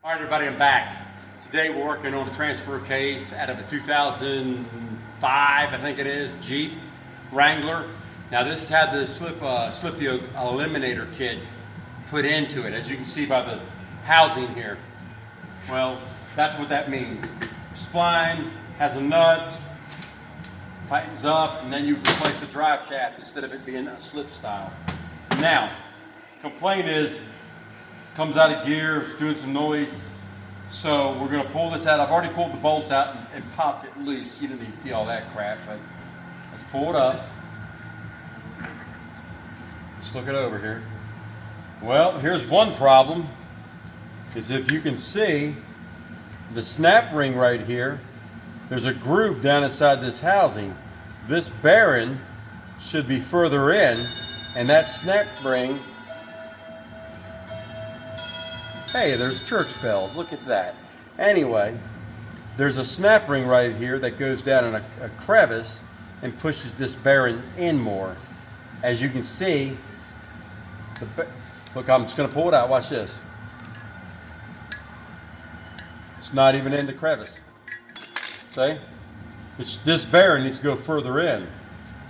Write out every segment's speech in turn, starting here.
All right, everybody, I'm back. Today we're working on a transfer case out of a 2005, I think it is, Jeep Wrangler. Now this had the slip yoke eliminator kit put into it, as you can see by the housing here. Well, that's what that means. Spline has a nut, tightens up, and then you replace the drive shaft instead of it being a slip style. Now, complaint is, comes out of gear, it's doing some noise. So we're going to pull this out. I've already pulled the bolts out and popped it loose. You didn't need to see all that crap, but let's pull it up. Let's look it over here. Well, here's one problem, is if you can see the snap ring right here, there's a groove down inside this housing. This bearing should be further in, and that snap ring, hey, there's church bells, look at that. Anyway, there's a snap ring right here that goes down in a crevice and pushes this bearing in more. As you can see, look, I'm just gonna pull it out, watch this. It's not even in the crevice, see? This bearing needs to go further in.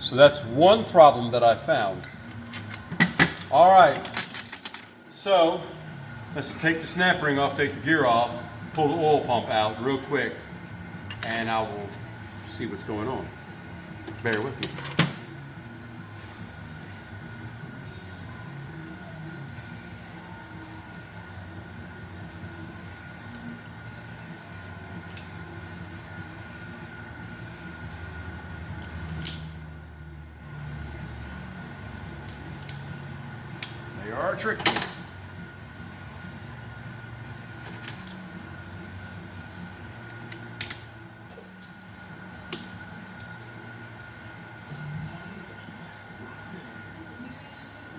So that's one problem that I found. All right, so let's take the snap ring off, take the gear off, pull the oil pump out real quick, and I will see what's going on. Bear with me. They are tricky.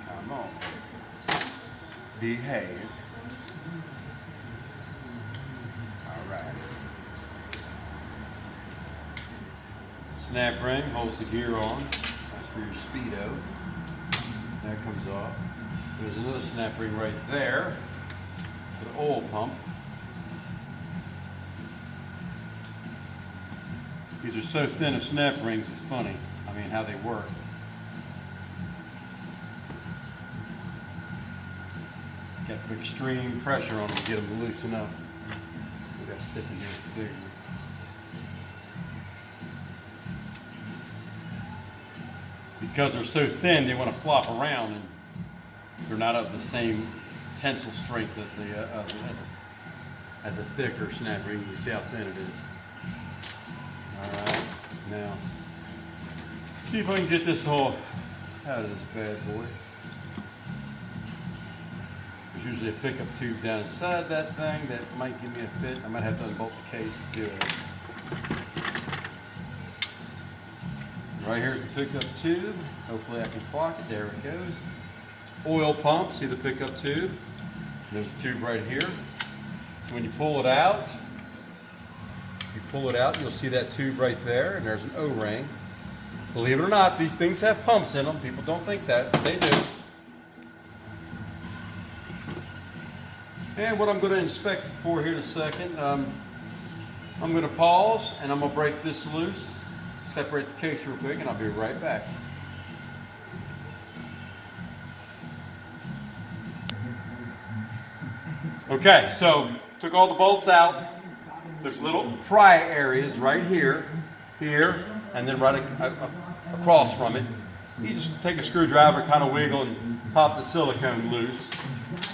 Come on. Behave. All right. Snap ring holds the gear on. That's for your speedo. That comes off. There's another snap ring right there for the oil pump. These are so thin of snap rings, it's funny. I mean, how they work. Got to put extreme pressure on them to get them to loosen up. We got to stick in here for big. Because they're so thin, they want to flop around, and they're not of the same tensile strength as a thicker snap ring. You see how thin it is. All right, now see if I can get this whole out of this bad boy. There's usually a pickup tube down inside that thing that might give me a fit. I might have to unbolt the case to do it. Right here's the pickup tube. Hopefully I can clock it. There it goes. Oil pump, see the pickup tube? There's a tube right here. So when you pull it out, you'll see that tube right there, and there's an O-ring. Believe it or not, these things have pumps in them. People don't think that, but they do. And what I'm going to inspect it for here in a second, I'm going to pause and I'm going to break this loose, separate the case real quick, and I'll be right back. Okay, so took all the bolts out. There's little pry areas right here, and then right across from it. You just take a screwdriver, kind of wiggle, and pop the silicone loose.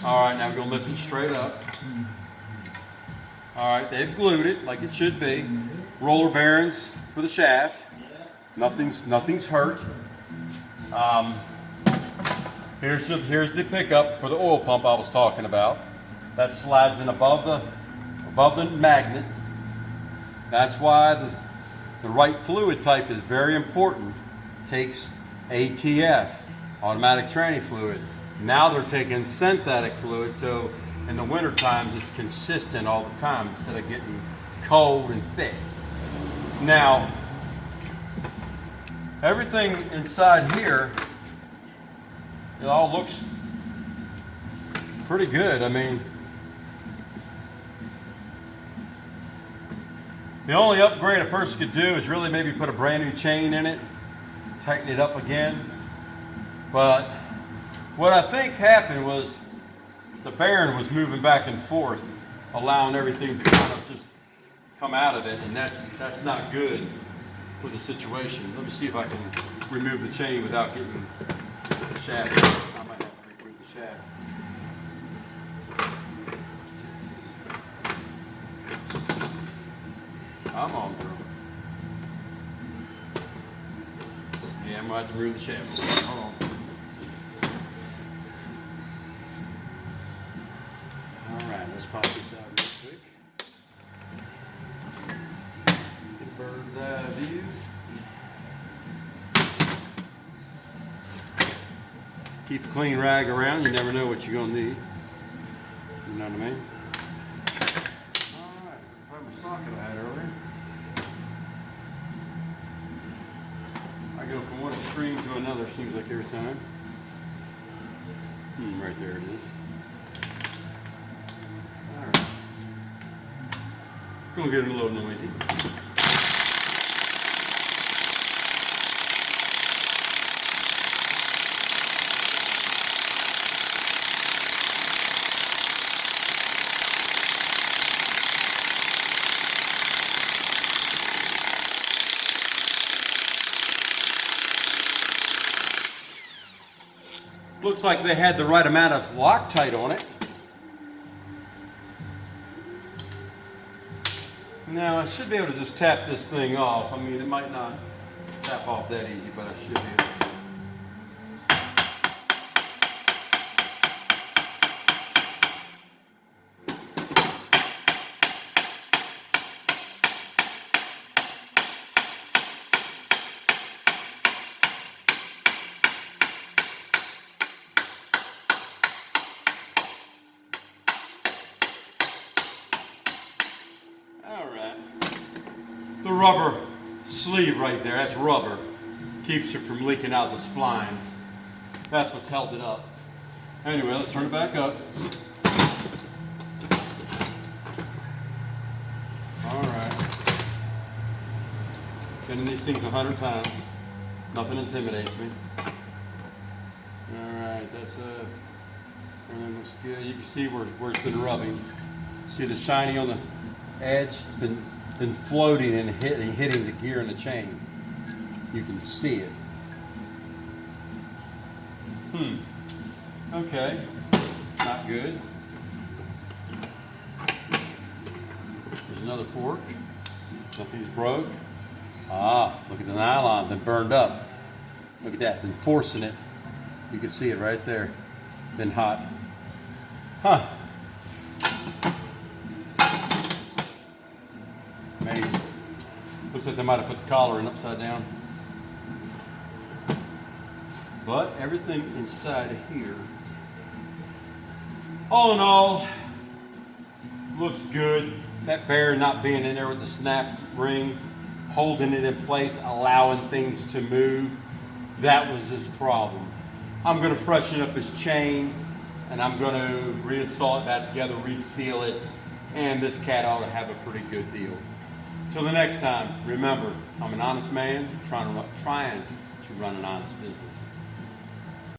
All right, now we're going to lift it straight up. All right, they've glued it like it should be. Roller bearings for the shaft. Nothing's hurt. Here's the pickup for the oil pump I was talking about. That slides in above the magnet. That's why the right fluid type is very important. Takes ATF, automatic tranny fluid. Now they're taking synthetic fluid, so in the winter times it's consistent all the time instead of getting cold and thick. Now, everything inside here, it all looks pretty good. I mean, The only upgrade a person could do is really maybe put a brand new chain in it, tighten it up again. But what I think happened was the bearing was moving back and forth, allowing everything to kind of just come out of it, and that's not good for the situation. Let me see if I can remove the chain without getting the shaft. I might have to remove the shaft. Come on, girl. Yeah, I'm going to have to remove the shaft. Hold on. All right, let's pop this out real quick. Get a bird's eye view. Keep a clean rag around. You never know what you're going to need. You know what I mean? All right, find my socket I had earlier. I go from one extreme to another, seems like every time. Right there it is. All right. Gonna get it a little noisy. Looks like they had the right amount of Loctite on it. Now I should be able to just tap this thing off. I mean, it might not tap off that easy, but I should be able to. The rubber sleeve right there, that's rubber. Keeps it from leaking out the splines. That's what's held it up. Anyway, let's turn it back up. All right. Been in these things 100 times. Nothing intimidates me. All right, everything looks good. You can see where it's been rubbing. See the shiny on the edge? It's been floating and hitting the gear and the chain. You can see it. Okay. Not good. There's another fork. Nothing's broke. Look at the nylon, been burned up. Look at that, been forcing it. You can see it right there. Been hot. Maybe. Looks like they might have put the collar in upside down. But everything inside of here, all in all, looks good. That bearing not being in there with the snap ring, holding it in place, allowing things to move, that was his problem. I'm going to freshen up his chain, and I'm going to reinstall it back together, reseal it, and this cat ought to have a pretty good deal. Till the next time, remember, I'm an honest man trying to run an honest business.